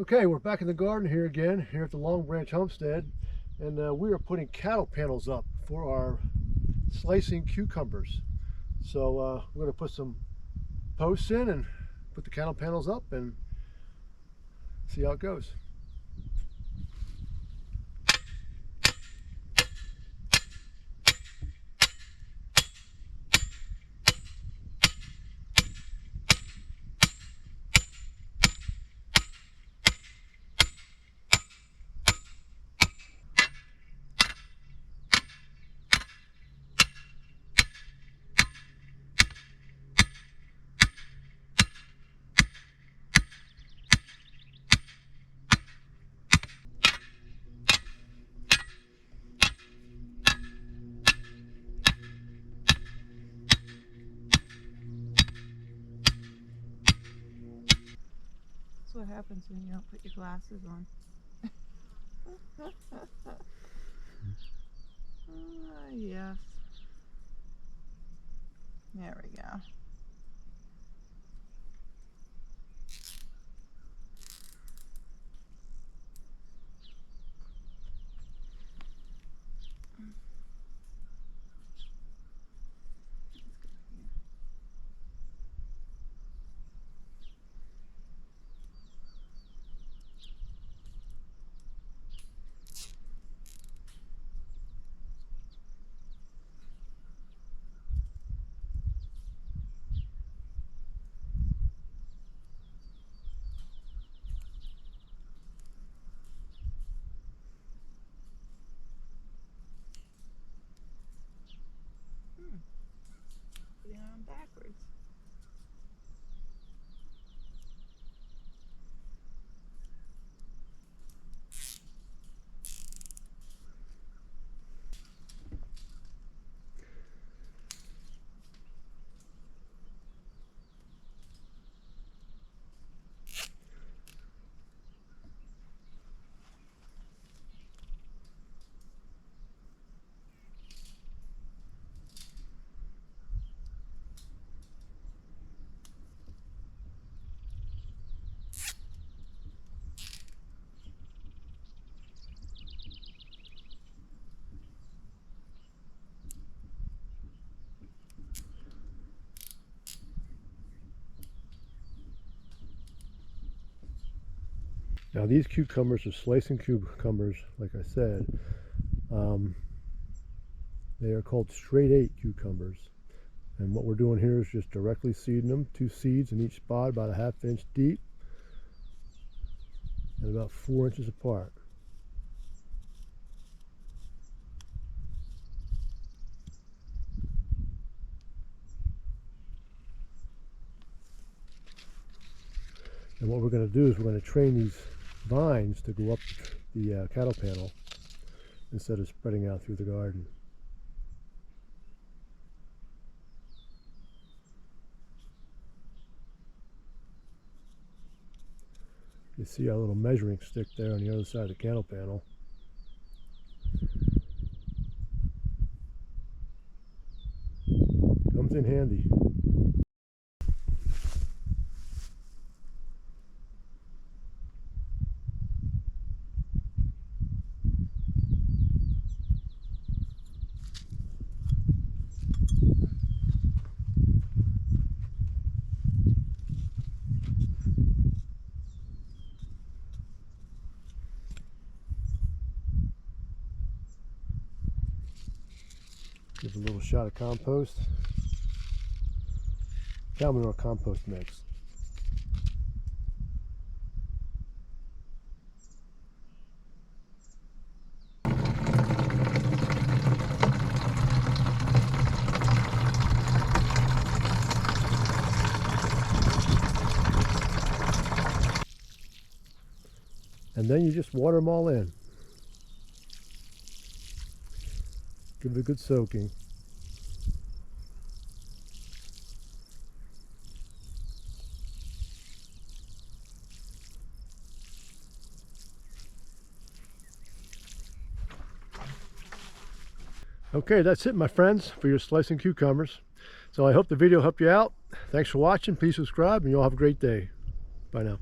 Okay, we're back in the garden here again, here at the Long Branch Homestead, and we are putting cattle panels up for our slicing cucumbers. So we're going to put some posts in and put the cattle panels up and see how it goes. That's what happens when you don't put your glasses on. Yes. There we go. Putting it on backwards. Now these cucumbers are slicing cucumbers, like I said. They are called straight 8 cucumbers. And what we're doing here is just directly seeding them, 2 seeds in each spot, about a ½ inch deep and about 4 inches apart. And what we're going to do is we're going to train these vines to go up the cattle panel instead of spreading out through the garden. You see our little measuring stick there on the other side of the cattle panel. Comes in handy. Gives a little shot of compost. Cow manure compost mix. And then you just water them all in. Give it a good soaking. Okay, that's it, my friends, for your slicing cucumbers. So I hope the video helped you out. Thanks for watching. Please subscribe, and you all have a great day. Bye now.